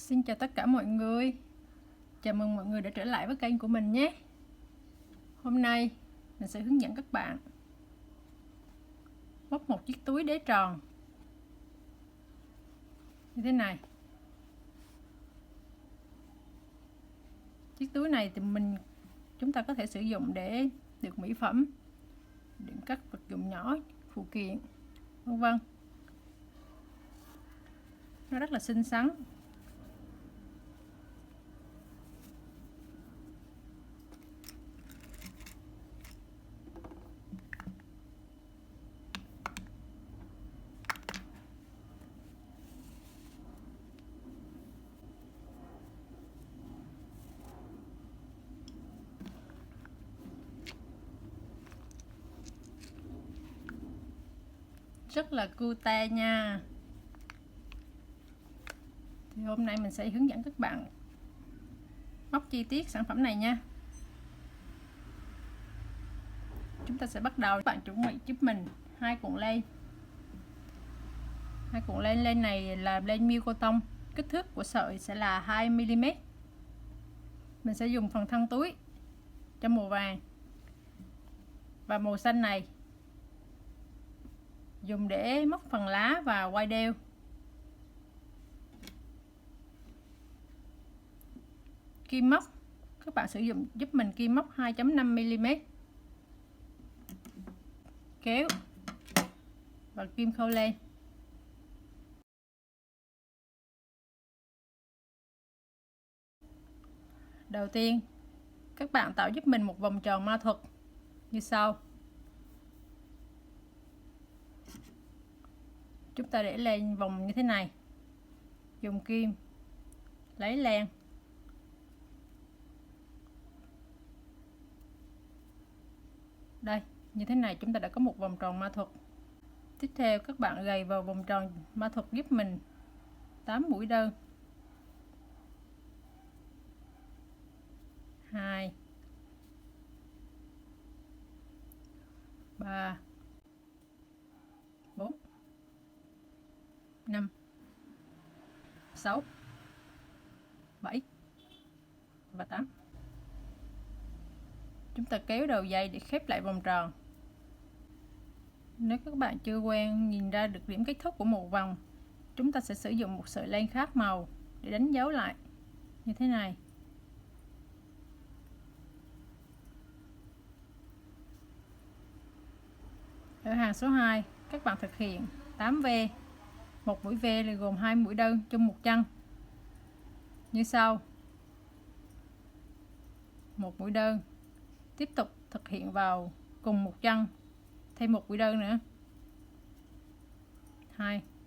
Xin chào tất cả mọi người. Chào mừng mọi người đã trở lại với kênh của mình nhé. Hôm nay mình sẽ hướng dẫn các bạn móc một chiếc túi đế tròn như thế này. Chiếc túi này thì chúng ta có thể sử dụng để đựng mỹ phẩm, đựng các vật dụng nhỏ, phụ kiện, vân vân. Nó rất là xinh xắn. Rất là cute nha. Thì hôm nay mình sẽ hướng dẫn các bạn móc chi tiết sản phẩm này nha. Chúng ta sẽ bắt đầu. Các bạn chuẩn bị giúp mình hai cuộn len. Hai cuộn len này là len miêu cotton, kích thước của sợi sẽ là 2 mm. Mình sẽ dùng phần thân túi cho màu vàng và màu xanh này dùng để móc phần lá và quai đeo. Kim móc, các bạn sử dụng giúp mình kim móc 2.5 mm, kéo và kim khâu len. Đầu tiên các bạn tạo giúp mình một vòng tròn ma thuật như sau. Chúng ta để lên vòng như thế này, dùng kim lấy len, đây như thế này chúng ta đã có một vòng tròn ma thuật. Tiếp theo các bạn gầy vào vòng tròn ma thuật giúp mình 8 mũi đơn. 2 3 4 5 6 7 và 8. Chúng ta kéo đầu dây để khép lại vòng tròn. Nếu các bạn chưa quen nhìn ra được điểm kết thúc của một vòng, chúng ta sẽ sử dụng một sợi len khác màu để đánh dấu lại như thế này. Ở hàng số 2, các bạn thực hiện 8V. Một mũi V là gồm 2 mũi đơn chung một chân như sau. Một mũi đơn, tiếp tục thực hiện vào cùng một chân thêm một mũi đơn nữa.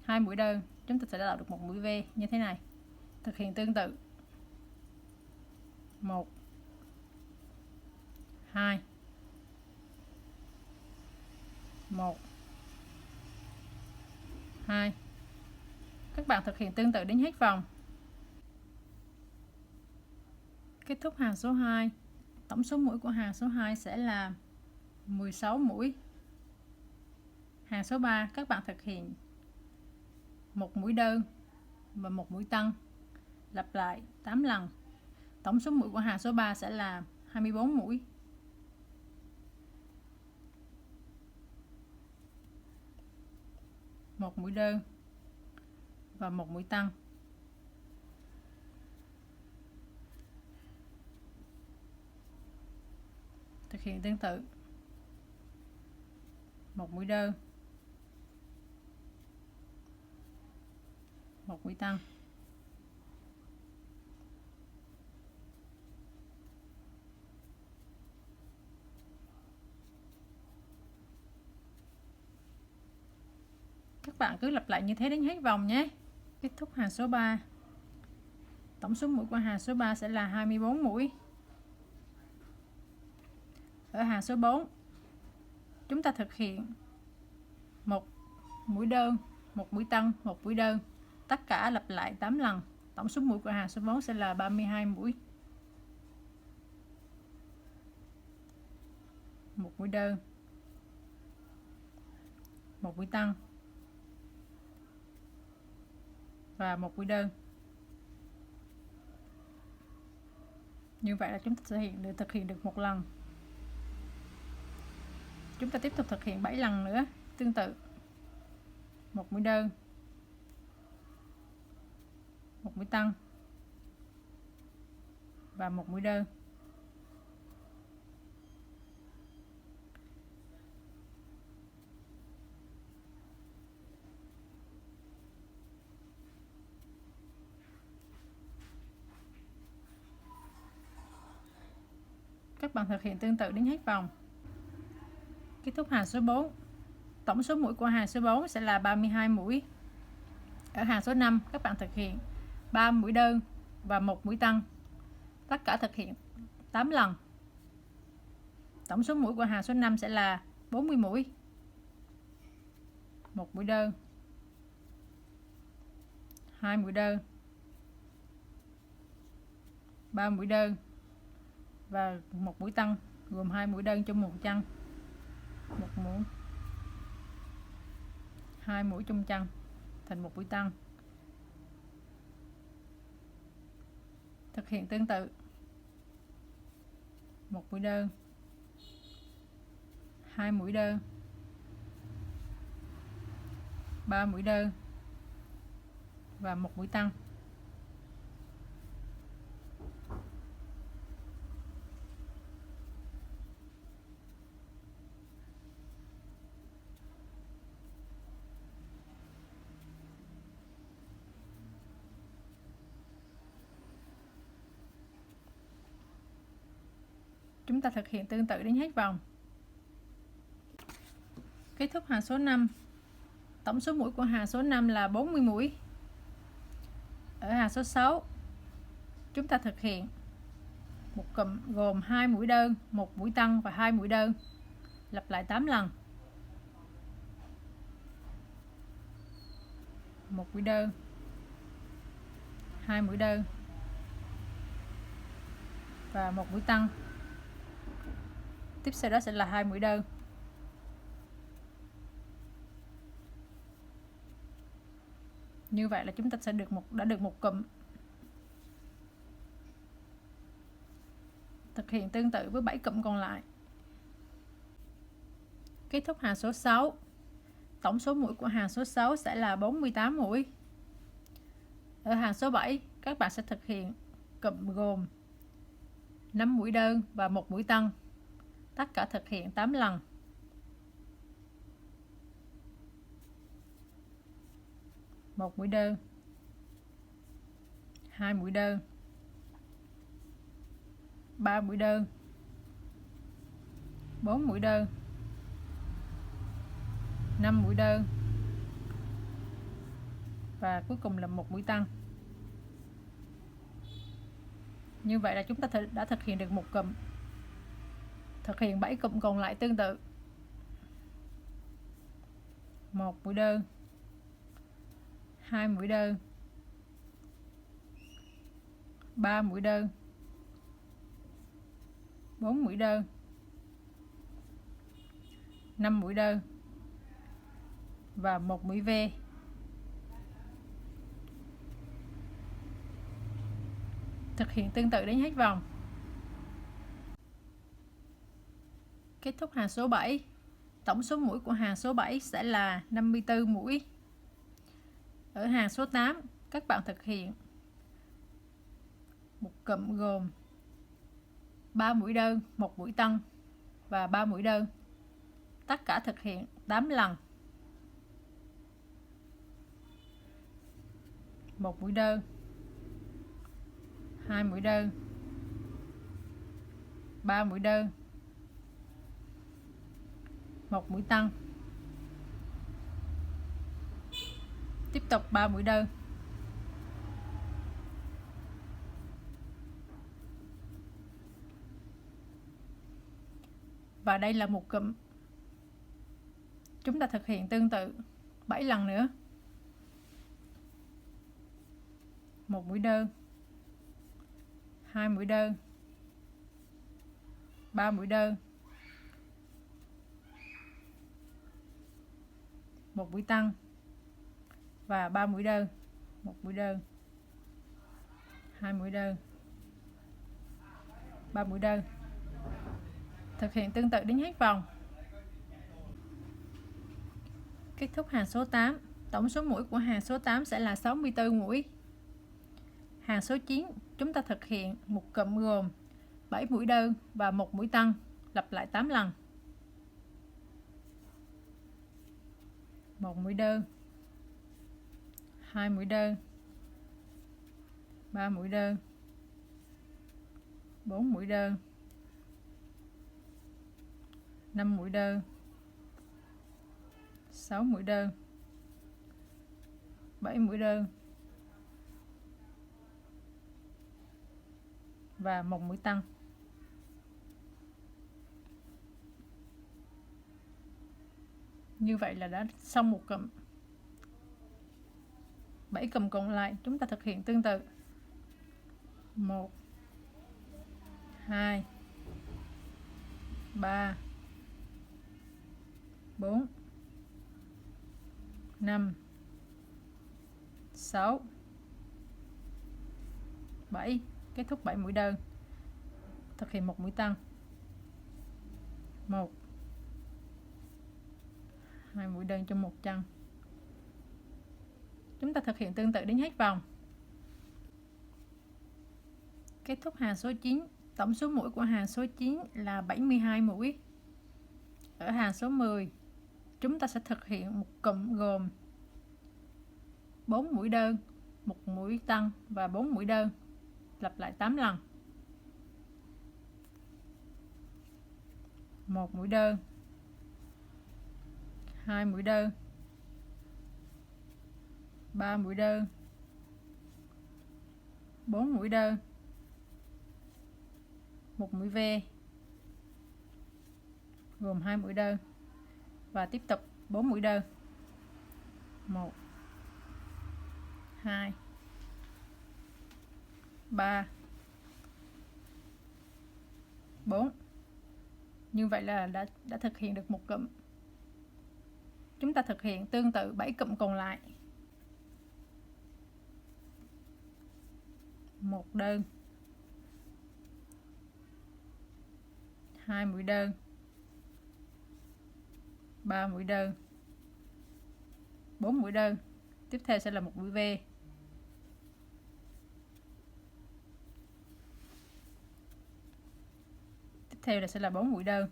Hai mũi đơn, chúng ta sẽ tạo được một mũi V như thế này. Thực hiện tương tự. 1 2 1 2. Các bạn thực hiện tương tự đến hết vòng. Kết thúc hàng số 2. Tổng số mũi của hàng số 2 sẽ là 16 mũi. Hàng số 3 các bạn thực hiện một mũi đơn và một mũi tăng, lặp lại 8 lần. Tổng số mũi của hàng số 3 sẽ là 24 mũi. Một mũi đơn và một mũi tăng. Thực hiện tương tự. Một mũi đơn, một mũi tăng. Các bạn cứ lặp lại như thế đến hết vòng nhé. Kết thúc hàng số 3. Tổng số mũi của hàng số 3 sẽ là 24 mũi. Ở hàng số 4, chúng ta thực hiện một mũi đơn, một mũi tăng, một mũi đơn, tất cả lặp lại 8 lần. Tổng số mũi của hàng số 4 sẽ là 32 mũi. Một mũi đơn, một mũi tăng và một mũi đơn. Như vậy là chúng ta sẽ thực hiện được một lần. Chúng ta tiếp tục thực hiện 7 lần nữa tương tự. Một mũi đơn, một mũi tăng và một mũi đơn. Các bạn thực hiện tương tự đến hết vòng. Kết thúc hàng số 4. Tổng số mũi của hàng số 4 sẽ là 32 mũi. Ở hàng số 5, các bạn thực hiện 3 mũi đơn và 1 mũi tăng. Tất cả thực hiện 8 lần. Tổng số mũi của hàng số 5 sẽ là 40 mũi. 1 mũi đơn, 2 mũi đơn, 3 mũi đơn và 1 mũi tăng, gồm 2 mũi đơn trong một chân. 1 mũi, 2 mũi trong chân thành 1 mũi tăng. Thực hiện tương tự. 1 mũi đơn, 2 mũi đơn, 3 mũi đơn và 1 mũi tăng. Chúng ta thực hiện tương tự đến hết vòng. Kết thúc hàng số 5. Tổng số mũi của hàng số 5 là 40 mũi. Ở hàng số 6, chúng ta thực hiện một cụm gồm 2 mũi đơn, 1 mũi tăng và 2 mũi đơn. Lặp lại 8 lần. 1 mũi đơn, 2 mũi đơn và 1 mũi tăng. Tiếp sau đó sẽ là 2 mũi đơn. Như vậy là chúng ta sẽ đã được một cụm. Thực hiện tương tự với 7 cụm còn lại. Kết thúc hàng số 6. Tổng số mũi của hàng số 6 sẽ là 48 mũi. Ở hàng số 7, các bạn sẽ thực hiện cụm gồm 5 mũi đơn và 1 mũi tăng. Tất cả thực hiện 8 lần. 1 mũi đơn, 2 mũi đơn, 3 mũi đơn, 4 mũi đơn, 5 mũi đơn và cuối cùng là 1 mũi tăng. Như vậy là chúng ta đã thực hiện được một cụm. Thực hiện 7 cụm còn lại tương tự. 1 mũi đơn, 2 mũi đơn, 3 mũi đơn, 4 mũi đơn, 5 mũi đơn và 1 mũi V. Thực hiện tương tự đến hết vòng. Kết thúc hàng số 7. Tổng số mũi của hàng số 7 sẽ là 54 mũi. Ở hàng số 8, các bạn thực hiện một cụm gồm 3 mũi đơn, 1 mũi tăng và 3 mũi đơn. Tất cả thực hiện 8 lần. 1 mũi đơn, 2 mũi đơn, 3 mũi đơn, 1 mũi tăng. Tiếp tục 3 mũi đơn. Và đây là một cụm. Chúng ta thực hiện tương tự 7 lần nữa. 1 mũi đơn, 2 mũi đơn, 3 mũi đơn, 1 mũi tăng và 3 mũi đơn. 1 mũi đơn, 2 mũi đơn, 3 mũi đơn. Thực hiện tương tự đến hết vòng. Kết thúc hàng số 8, tổng số mũi của hàng số 8 sẽ là 64 mũi. Hàng số 9, chúng ta thực hiện một cụm gồm 7 mũi đơn và 1 mũi tăng, lặp lại 8 lần. 1 mũi đơn, 2 mũi đơn, 3 mũi đơn, 4 mũi đơn, 5 mũi đơn, 6 mũi đơn, 7 mũi đơn và 1 mũi tăng. Như vậy là đã xong một cụm. 7 cụm còn lại chúng ta thực hiện tương tự. 1 2 3 4 5 6 7. Kết thúc 7 mũi đơn. Thực hiện 1 mũi tăng. 1 2 mũi đơn trong một chân. Chúng ta thực hiện tương tự đến hết vòng. Kết thúc hàng số 9, tổng số mũi của hàng số 9 là 72 mũi. Ở hàng số 10, chúng ta sẽ thực hiện một cụm gồm 4 mũi đơn, 1 mũi tăng và 4 mũi đơn, lặp lại 8 lần. 1 mũi đơn, 2 mũi đơn, 3 mũi đơn, 4 mũi đơn, 1 mũi V gồm 2 mũi đơn và tiếp tục 4 mũi đơn. 1 2 3 4. Như vậy là đã thực hiện được một cụm. Chúng ta thực hiện tương tự 7 cụm còn lại. 1 đơn, 2 mũi đơn, 3 mũi đơn, 4 mũi đơn. Tiếp theo sẽ là một mũi V. Tiếp theo là sẽ là 4 mũi đơn.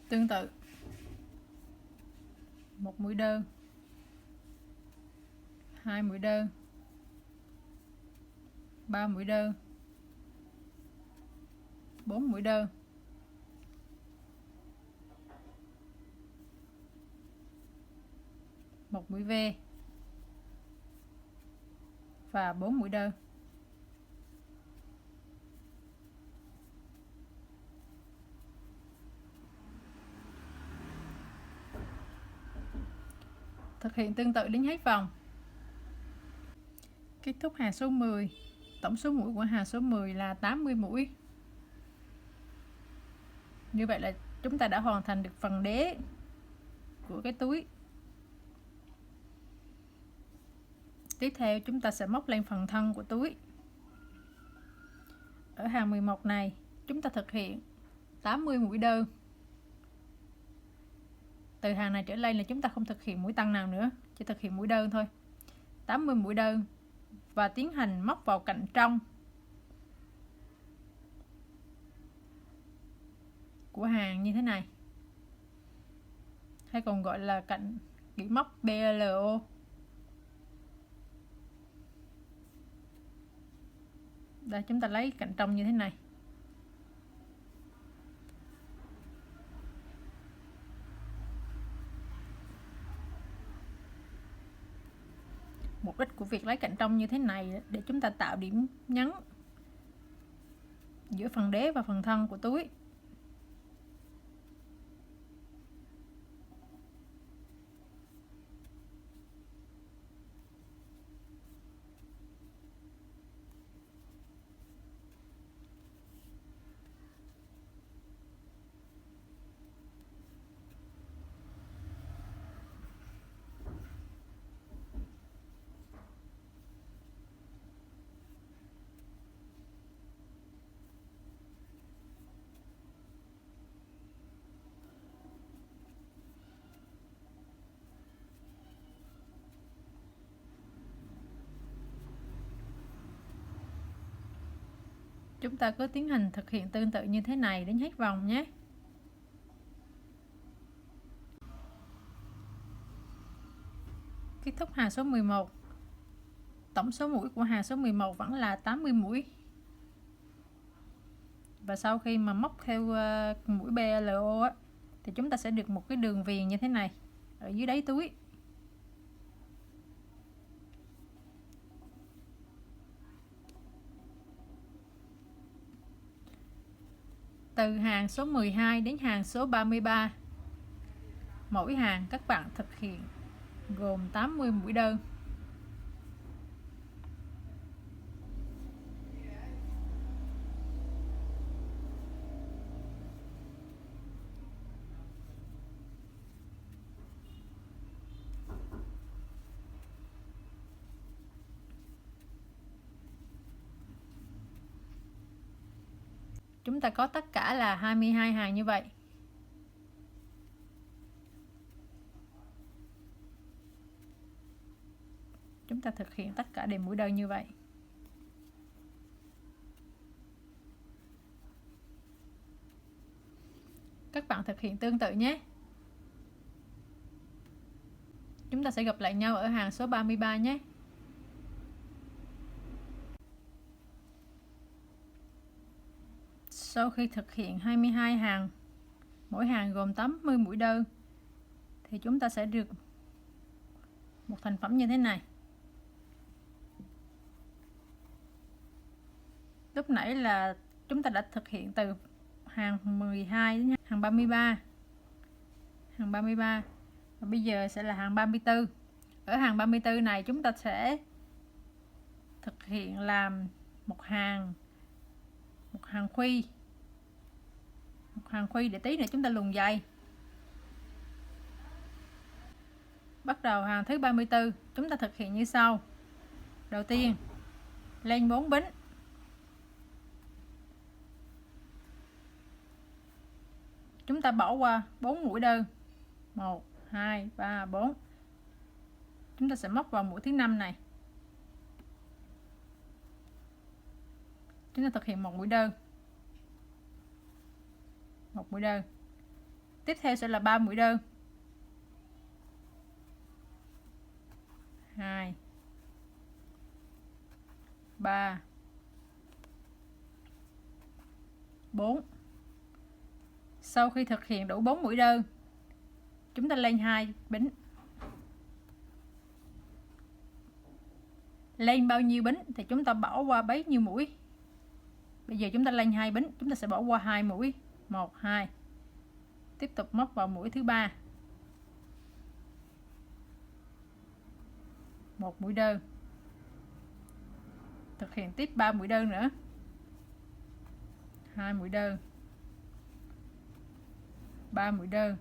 Tương tự 1 mũi đơn, 2 mũi đơn, 3 mũi đơn, 4 mũi đơn, 1 mũi V và 4 mũi đơn. Thực hiện tương tự đến hết vòng. Kết thúc hàng số 10, tổng số mũi của hàng số 10 là 80 mũi. Như vậy là chúng ta đã hoàn thành được phần đế của cái túi. Tiếp theo chúng ta sẽ móc lên phần thân của túi. Ở hàng 11 này chúng ta thực hiện 80 mũi đơn. Từ hàng này trở lên là chúng ta không thực hiện mũi tăng nào nữa, chỉ thực hiện mũi đơn thôi. 80 mũi đơn và tiến hành móc vào cạnh trong của hàng như thế này, hay còn gọi là cạnh kỹ móc BLO. Đây, chúng ta lấy cạnh trong như thế này. Mục đích của việc lấy cạnh trong như thế này để chúng ta tạo điểm nhấn giữa phần đế và phần thân của túi. Chúng ta cứ tiến hành thực hiện tương tự như thế này đến hết vòng nhé. Kết thúc hàng số 11. Tổng số mũi của hàng số 11 vẫn là 80 mũi. Và sau khi mà móc theo mũi BLO á, thì chúng ta sẽ được một cái đường viền như thế này ở dưới đáy túi. Từ hàng số 12 đến hàng số 33, mỗi hàng các bạn thực hiện gồm 80 mũi đơn. Chúng ta có tất cả là 22 hàng như vậy. Chúng ta thực hiện tất cả đều mũi đơn như vậy. Các bạn thực hiện tương tự nhé. Chúng ta sẽ gặp lại nhau ở hàng số 33 nhé. Sau khi thực hiện 22 hàng, mỗi hàng gồm 80 mũi đơn, thì chúng ta sẽ được một thành phẩm như thế này. Lúc nãy là chúng ta đã thực hiện từ hàng 12 đến hàng 33. Hàng 33. Và bây giờ sẽ là hàng 34. Ở hàng 34 này chúng ta sẽ thực hiện làm một hàng khuy. Một hàng khuy để tí nữa chúng ta luồn dây. Bắt đầu hàng thứ 34, chúng ta thực hiện như sau. Đầu tiên, lên 4 bính. Chúng ta bỏ qua 4 mũi đơn. 1, 2, 3, 4. Chúng ta sẽ móc vào mũi thứ 5 này. Chúng ta thực hiện một mũi đơn. Một mũi đơn. Tiếp theo sẽ là 3 mũi đơn. 2, 3, 4. Sau khi thực hiện đủ 4 mũi đơn, chúng ta lên 2 bính. Lên bao nhiêu bính thì chúng ta bỏ qua bấy nhiêu mũi. Bây giờ chúng ta lên 2 bính, chúng ta sẽ bỏ qua 2 mũi. 1, 2. Tiếp tục móc vào mũi thứ 3. Một mũi đơn. Thực hiện tiếp 3 mũi đơn nữa. 2 mũi đơn. 3 mũi đơn.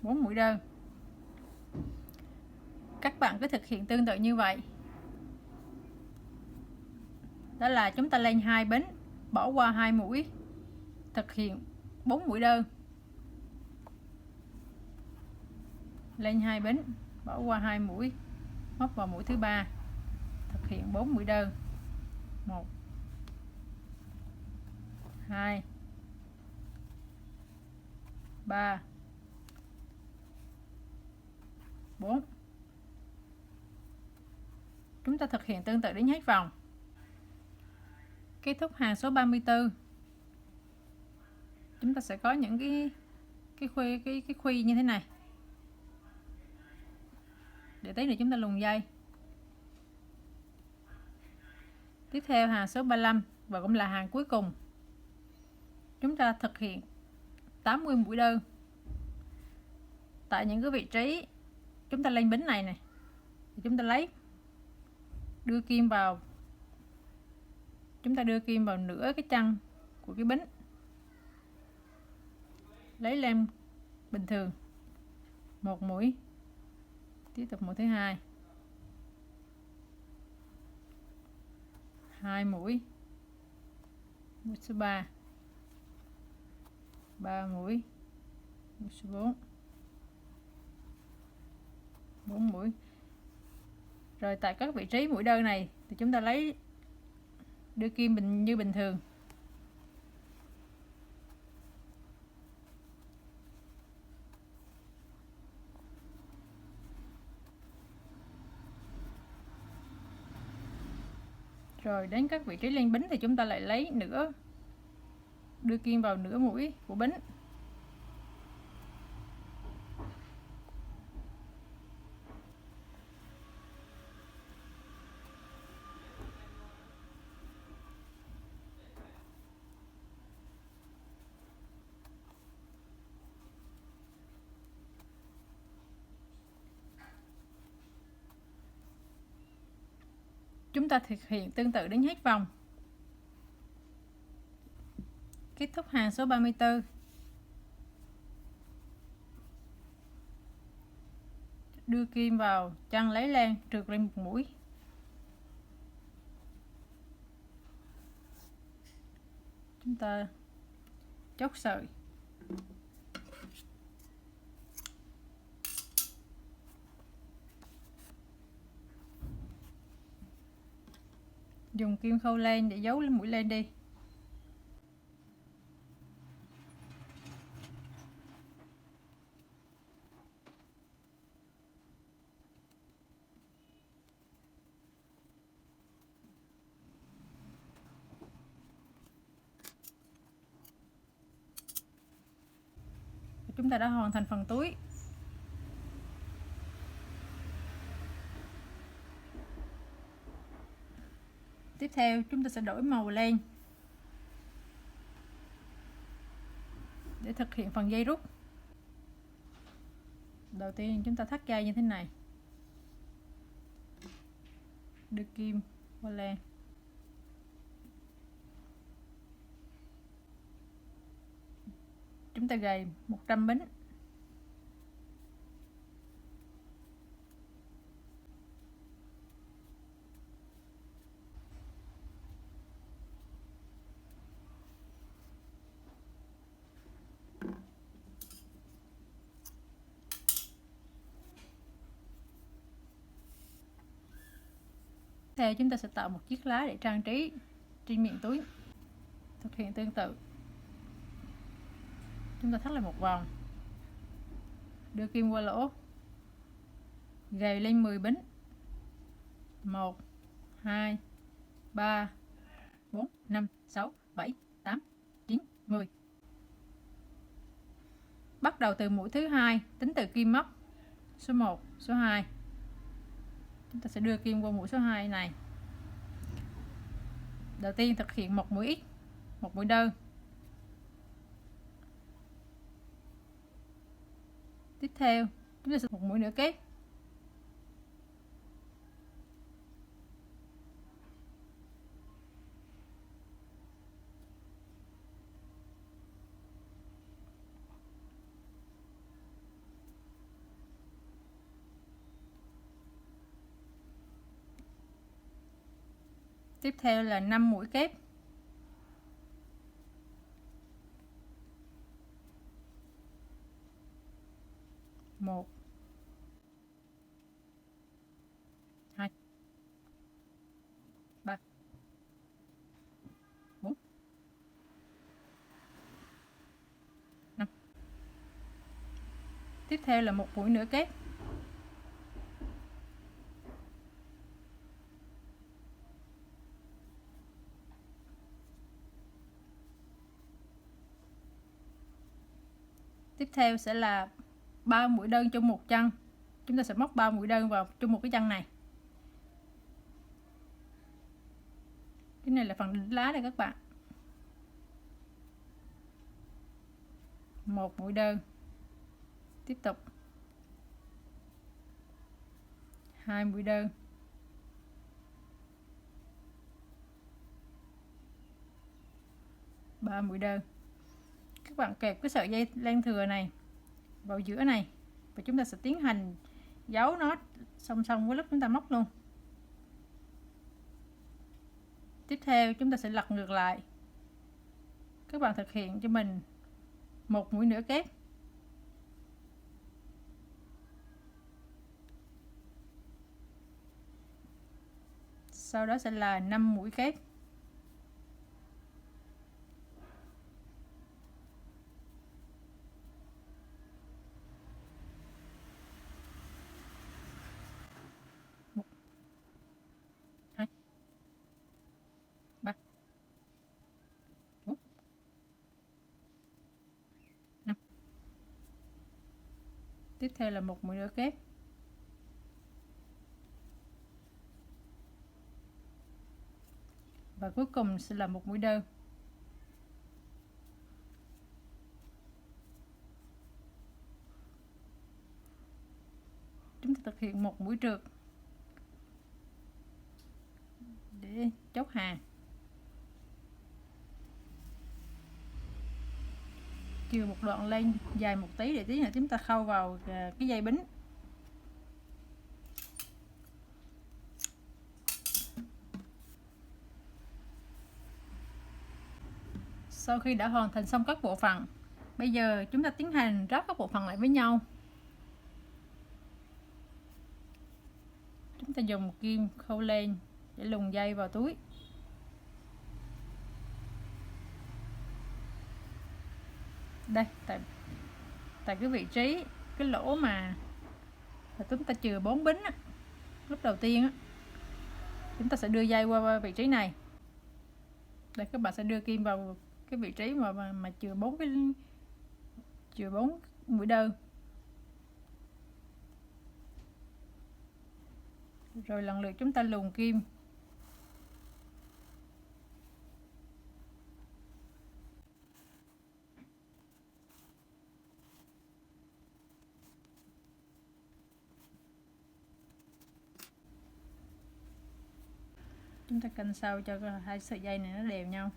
4 mũi đơn. Các bạn cứ thực hiện tương tự như vậy. Đó là chúng ta lên 2 bính, bỏ qua 2 mũi, thực hiện 4 mũi đơn. Lên 2 bính, bỏ qua 2 mũi, móc vào mũi thứ 3, thực hiện 4 mũi đơn. 1, 2, 3, 4. Chúng ta thực hiện tương tự đến hết vòng. Kết thúc hàng số 34. Chúng ta sẽ có những cái khuy như thế này. Để tí nữa chúng ta luồn dây. Tiếp theo hàng số 35 và cũng là hàng cuối cùng. Chúng ta thực hiện 80 mũi đơn. Tại những cái vị trí chúng ta lên bính này nè, thì chúng ta đưa kim vào. Chúng ta đưa kim vào nửa cái chân của cái bính. Lấy lên bình thường. Một mũi. Tiếp tục mũi thứ 2. 2 mũi. Mũi số 3. 3 mũi. Mũi số 4. 4 mũi. Rồi tại các vị trí mũi đơn này thì chúng ta đưa kim như bình thường. Rồi đến các vị trí lên bính thì chúng ta lại lấy đưa kim vào nửa mũi của bính. Chúng ta thực hiện tương tự đến hết vòng. Kết thúc hàng số 34. Đưa kim vào chân lấy len, trượt lên một mũi. Chúng ta chốt sợi. Dùng kim khâu len để giấu lên mũi len đi. Chúng ta đã hoàn thành phần túi. Tiếp theo chúng ta sẽ đổi màu len để thực hiện phần dây rút. Đầu tiên chúng ta thắt dây như thế này, đưa kim qua len. Chúng ta gầy 100 bính. Theo chúng ta sẽ tạo một chiếc lá để trang trí trên miệng túi. Thực hiện tương tự. Chúng ta thắt lại một vòng, đưa kim qua lỗ, gầy lên 10 bính. 1 2 3 4 5 6 7 8 9 10. Bắt đầu từ mũi thứ hai, tính từ kim móc số 1, số 2. Chúng ta sẽ đưa kim qua mũi số 2 này. Đầu tiên thực hiện một mũi ít, một mũi đơn. Tiếp theo, chúng ta sẽ một mũi nửa kép. Tiếp theo là 5 mũi kép. Một, 2, 3, 4, 5. Tiếp theo là một mũi nửa kép. Tiếp theo sẽ là 3 mũi đơn trong một chân. Chúng ta sẽ móc 3 mũi đơn vào trong một cái chân này. Cái này là phần đỉnh lá đây các bạn. Một mũi đơn. Tiếp tục 2 mũi đơn. 3 mũi đơn. Các bạn kẹp cái sợi dây len thừa này vào giữa này và chúng ta sẽ tiến hành giấu nó song song với lúc chúng ta móc luôn. Tiếp theo chúng ta sẽ lật ngược lại. Các bạn thực hiện cho mình một mũi nửa kép. Sau đó sẽ là 5 mũi kép. Tiếp theo là một mũi đỡ kép. Và cuối cùng sẽ là một mũi đơn. Chúng ta thực hiện một mũi trượt để chốt hàng. Chừa một đoạn lên dài một tí để tí nữa chúng ta khâu vào cái dây bính. Sau khi đã hoàn thành xong các bộ phận, bây giờ chúng ta tiến hành ráp các bộ phận lại với nhau. Chúng ta dùng kim khâu lên để luồn dây vào túi. Đây, tại cái vị trí cái lỗ mà chúng ta chừa 4 bính á, lúc đầu tiên á, chúng ta sẽ đưa dây qua vị trí này. Đây, các bạn sẽ đưa kim vào cái vị trí mà chừa 4 mũi đơn. Rồi lần lượt chúng ta luồn kim. Chúng ta canh sao cho hai sợi dây này nó đều nhau.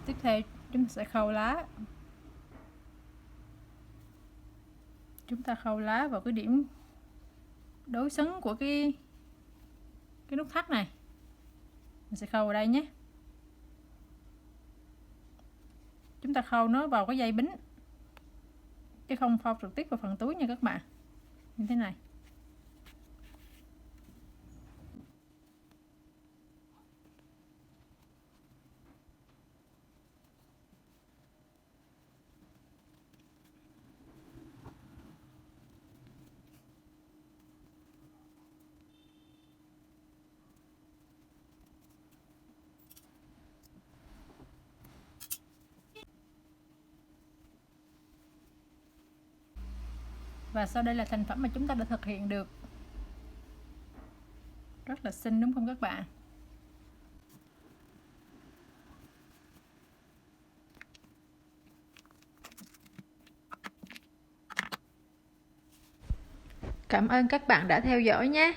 Tiếp theo chúng ta sẽ khâu lá. Chúng ta khâu lá vào cái điểm đối xứng của cái nút thắt này. Mình sẽ khâu vào đây nhé. Chúng ta khâu nó vào cái dây bính chứ không khâu trực tiếp vào phần túi nha các bạn, như thế này. Và sau đây là thành phẩm mà chúng ta đã thực hiện được. Rất là xinh đúng không các bạn? Cảm ơn các bạn đã theo dõi nhé.